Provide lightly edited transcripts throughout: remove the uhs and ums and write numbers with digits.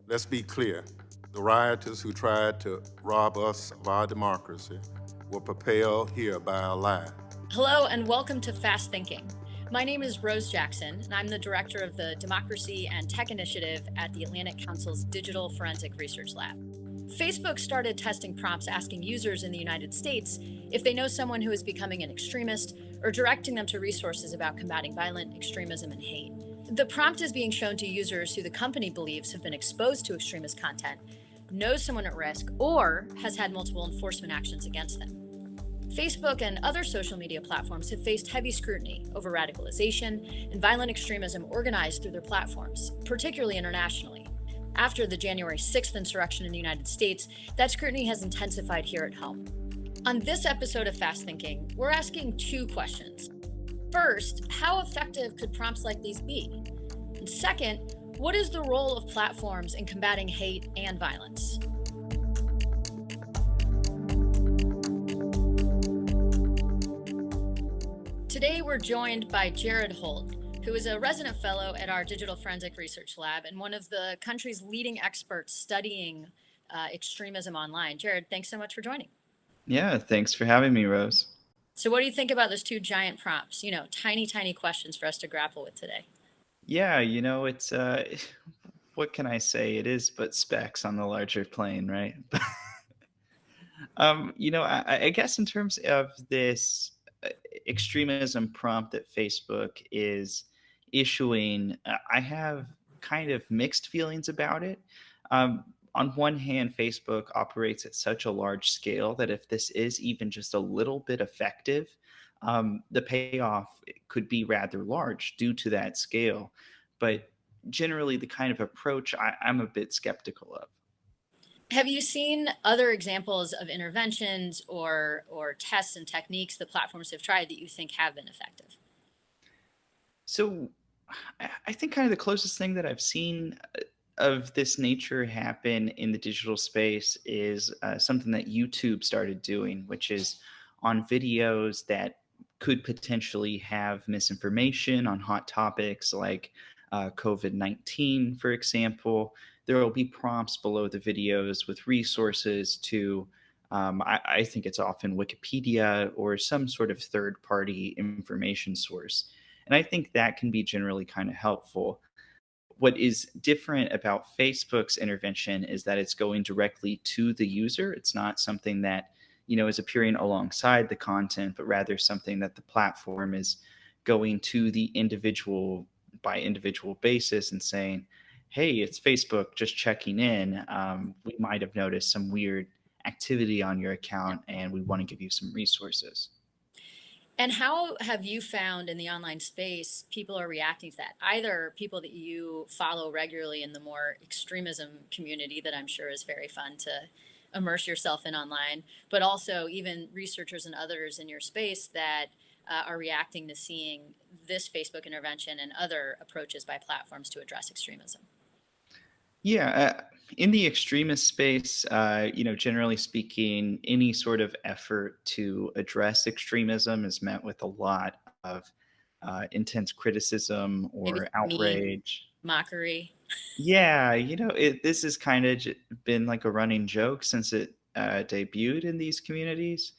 Let's be clear. The rioters who tried to rob us of our democracy were propelled here by a lie. Hello and welcome to Fast Thinking. My name is Rose Jackson, and I'm the director of the Democracy and Tech Initiative at the Atlantic Council's Digital Forensic Research Lab. Facebook started testing prompts asking users in the United States if they know someone who is becoming an extremist or directing them to resources about combating violent extremism and hate. The prompt is being shown to users who the company believes have been exposed to extremist content, knows someone at risk, or has had multiple enforcement actions against them. Facebook and other social media platforms have faced heavy scrutiny over radicalization and violent extremism organized through their platforms, particularly internationally. After the January 6th insurrection in the United States, that scrutiny has intensified here at home. On this episode of Fast Thinking, we're asking two questions. First, how effective could prompts like these be? And second, what is the role of platforms in combating hate and violence? Today, we're joined by Jared Holt, who is a resident fellow at our Digital Forensic Research Lab and one of the country's leading experts studying extremism online. Jared, thanks so much for joining. Yeah, thanks for having me, Rose. So, what do you think about those two giant prompts? Tiny questions for us to grapple with today. Yeah, it's what can I say? It is but specks on the larger plane, right? I guess in terms of this uh, extremism prompt that Facebook is issuing, I have kind of mixed feelings about it. On one hand, Facebook operates at such a large scale that if this is even just a little bit effective, the payoff could be rather large due to that scale. But generally, the kind of approach I'm a bit skeptical of. Have you seen other examples of interventions or tests and techniques the platforms have tried that you think have been effective? So I think kind of the closest thing that I've seen of this nature happen in the digital space is something that YouTube started doing, which is on videos that could potentially have misinformation on hot topics like COVID 19, for example. There will be prompts below the videos with resources to, I think it's often Wikipedia or some sort of third party information source. And I think that can be generally kind of helpful. What is different about Facebook's intervention is that it's going directly to the user. It's not something that, is appearing alongside the content, but rather something that the platform is going to the individual by individual basis and saying, hey, it's Facebook just checking in. We might have noticed some weird activity on your account and we want to give you some resources. And how have you found in the online space people are reacting to that? Either people that you follow regularly in the more extremism community that I'm sure is very fun to immerse yourself in online, but also even researchers and others in your space that are reacting to seeing this Facebook intervention and other approaches by platforms to address extremism. Yeah, in the extremist space, generally speaking, any sort of effort to address extremism is met with a lot of intense criticism Maybe or meme, outrage. mockery. Yeah, this has kind of been like a running joke since it debuted in these communities.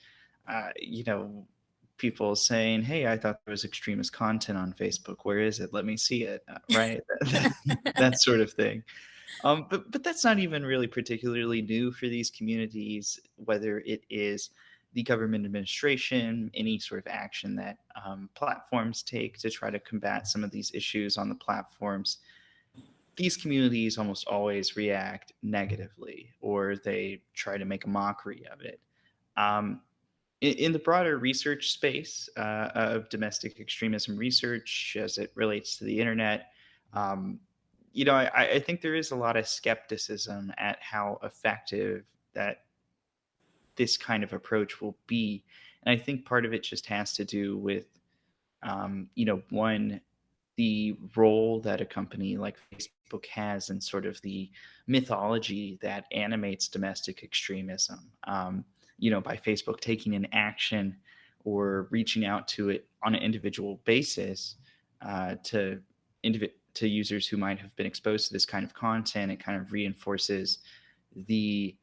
People saying, "Hey, I thought there was extremist content on Facebook. Where is it? Let me see it." Right, that sort of thing. But that's not even really particularly new for these communities, whether it is the government administration, any sort of action that platforms take to try to combat some of these issues on the platforms. These communities almost always react negatively or they try to make a mockery of it. Um, in the broader research space of domestic extremism research as it relates to the internet, um, I think there is a lot of skepticism at how effective that this kind of approach will be. And I think part of it just has to do with, one, the role that a company like Facebook has in sort of the mythology that animates domestic extremism. By Facebook taking an action or reaching out to it on an individual basis to to users who might have been exposed to this kind of content. It kind of reinforces the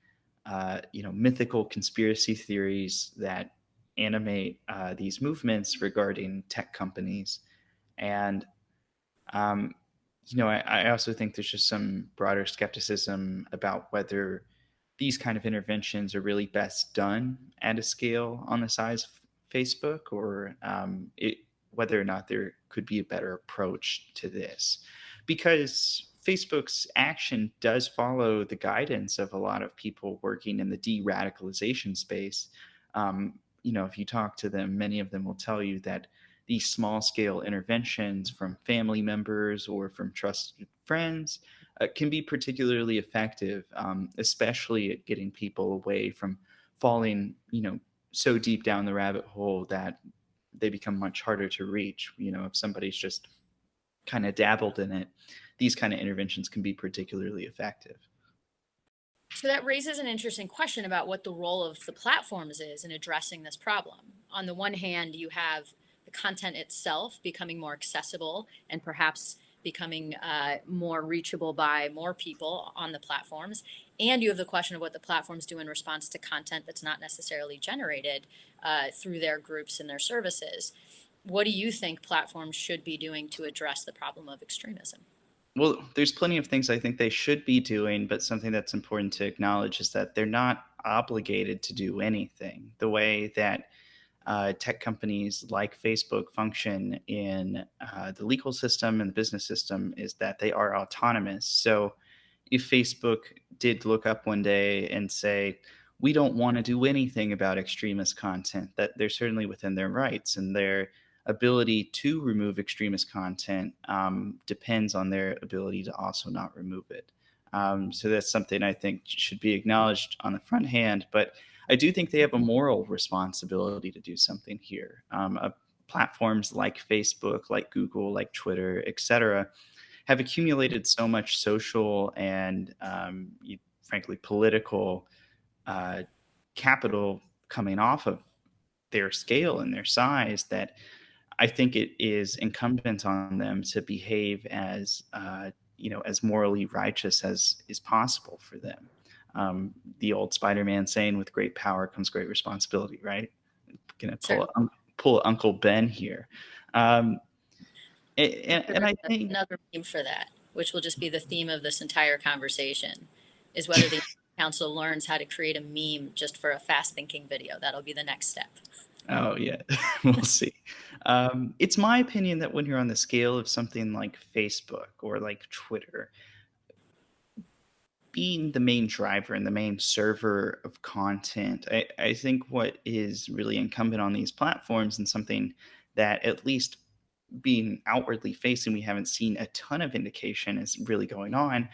mythical conspiracy theories that animate these movements regarding tech companies. And um, I also think there's just some broader skepticism about whether these kind of interventions are really best done at a scale on the size of Facebook, or whether or not there could be a better approach to this. Because Facebook's action does follow the guidance of a lot of people working in the de radicalization space. If you talk to them, many of them will tell you that these small scale interventions from family members or from trusted friends can be particularly effective, especially at getting people away from falling, so deep down the rabbit hole that they become much harder to reach. If somebody's just kind of dabbled in it, these kind of interventions can be particularly effective. So that raises an interesting question about what the role of the platforms is in addressing this problem. On the one hand, you have the content itself becoming more accessible and perhaps becoming more reachable by more people on the platforms. And you have the question of what the platforms do in response to content that's not necessarily generated through their groups and their services. What do you think platforms should be doing to address the problem of extremism? Well, there's plenty of things I think they should be doing, but something that's important to acknowledge is that they're not obligated to do anything. The way that tech companies like Facebook function in the legal system and the business system is that they are autonomous. So if Facebook did look up one day and say, we don't want to do anything about extremist content, that they're certainly within their rights, and their ability to remove extremist content depends on their ability to also not remove it. So that's something I think should be acknowledged on the front hand. But I do think they have a moral responsibility to do something here. Platforms like Facebook, like Google, like Twitter, etc., have accumulated so much social and, frankly, political uh, capital coming off of their scale and their size that I think it is incumbent on them to behave as morally righteous as is possible for them. The old Spider-Man saying, "With great power comes great responsibility." Right? Gonna Certainly. pull Uncle Ben here, and I think Another meme for that, which will just be the theme of this entire conversation, is whether the council learns how to create a meme just for a fast thinking video. That'll be the next step. Oh, yeah. We'll see. It's my opinion that when you're on the scale of something like Facebook or like Twitter, being the main driver and the main server of content, I think what is really incumbent on these platforms, and something that, at least being outwardly facing, we haven't seen a ton of indication is really going on,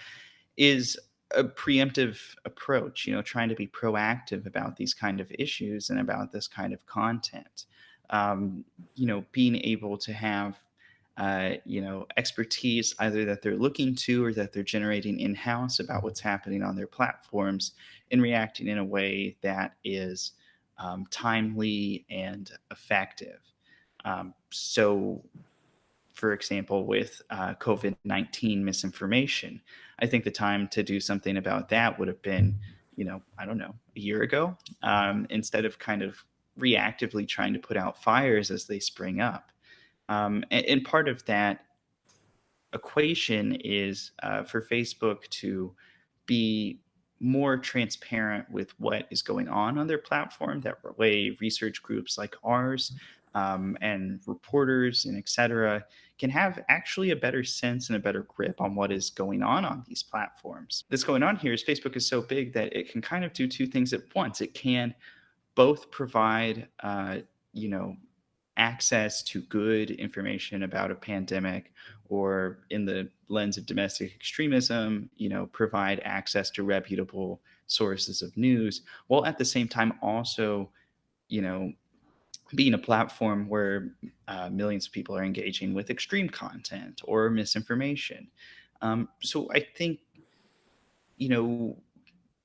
is a preemptive approach, trying to be proactive about these kind of issues and about this kind of content. Being able to have, expertise either that they're looking to or that they're generating in house about what's happening on their platforms, and reacting in a way that is timely and effective. So, for example, with COVID-19 misinformation, I think the time to do something about that would have been, I don't know, a year ago, instead of kind of reactively trying to put out fires as they spring up. And part of that equation is for Facebook to be more transparent with what is going on their platform. That way, research groups like ours and reporters and et cetera can have actually a better sense and a better grip on what is going on these platforms. What's going on here is Facebook is so big that it can kind of do two things at once. It can both provide, you know, access to good information about a pandemic, or in the lens of domestic extremism, provide access to reputable sources of news, while at the same time also, you know, being a platform where millions of people are engaging with extreme content or misinformation. So I think, you know,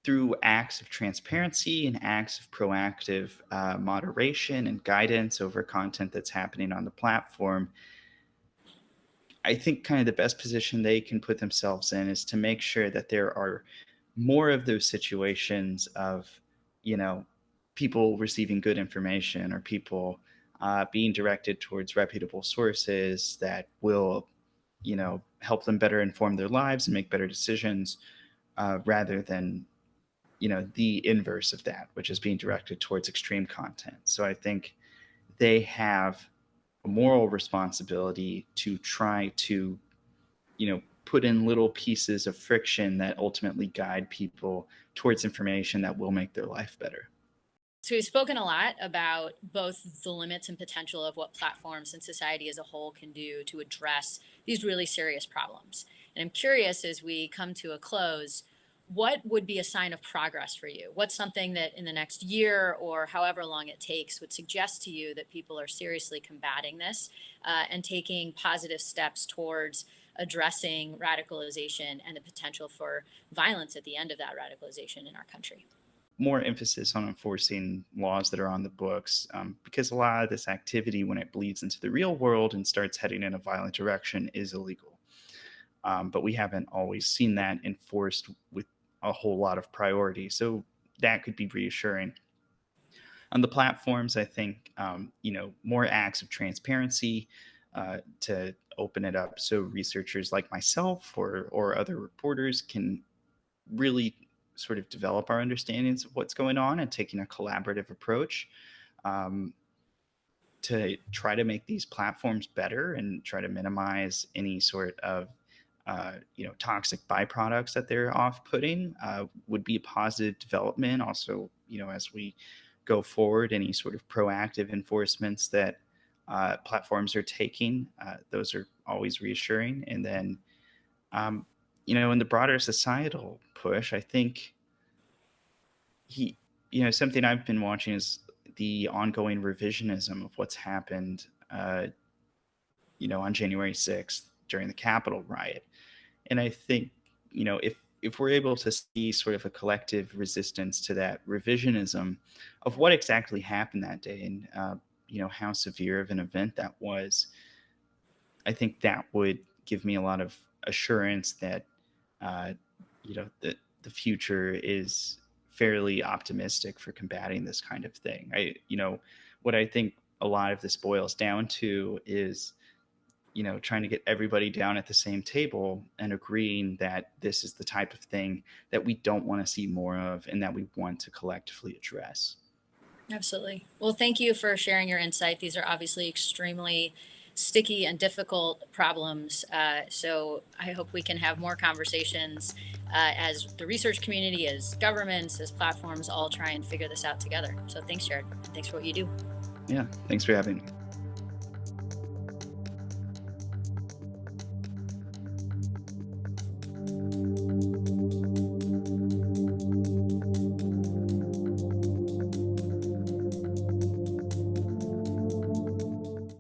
through acts of transparency and acts of proactive moderation and guidance over content that's happening on the platform, I think kind of the best position they can put themselves in is to make sure that there are more of those situations of, you know, people receiving good information, or people being directed towards reputable sources that will, help them better inform their lives and make better decisions, rather than, the inverse of that, which is being directed towards extreme content. So I think they have a moral responsibility to try to, put in little pieces of friction that ultimately guide people towards information that will make their life better. So we've spoken a lot about both the limits and potential of what platforms and society as a whole can do to address these really serious problems. And I'm curious, as we come to a close, what would be a sign of progress for you? What's something that in the next year or however long it takes would suggest to you that people are seriously combating this and taking positive steps towards addressing radicalization and the potential for violence at the end of that radicalization in our country? More emphasis on enforcing laws that are on the books, because a lot of this activity, when it bleeds into the real world and starts heading in a violent direction, is illegal. But we haven't always seen that enforced with a whole lot of priority. So that could be reassuring. On the platforms, I think, more acts of transparency to open it up so researchers like myself or other reporters can really sort of develop our understandings of what's going on, and taking a collaborative approach, um, to try to make these platforms better and try to minimize any sort of toxic byproducts that they're off putting, would be a positive development. Also, as we go forward, any sort of proactive enforcements that platforms are taking, those are always reassuring. And then, um, in the broader societal push, I think something I've been watching is the ongoing revisionism of what's happened, on January 6th during the Capitol riot. And I think, if we're able to see sort of a collective resistance to that revisionism of what exactly happened that day, and, how severe of an event that was, I think that would give me a lot of assurance that, uh, that the future is fairly optimistic for combating this kind of thing. What I think a lot of this boils down to is, trying to get everybody down at the same table and agreeing that this is the type of thing that we don't want to see more of and that we want to collectively address. Absolutely. Well, thank you for sharing your insight. These are obviously extremely sticky and difficult problems. So I hope we can have more conversations as the research community, as governments, as platforms all try and figure this out together. So thanks, Jared. Thanks for what you do. Yeah. Thanks for having me.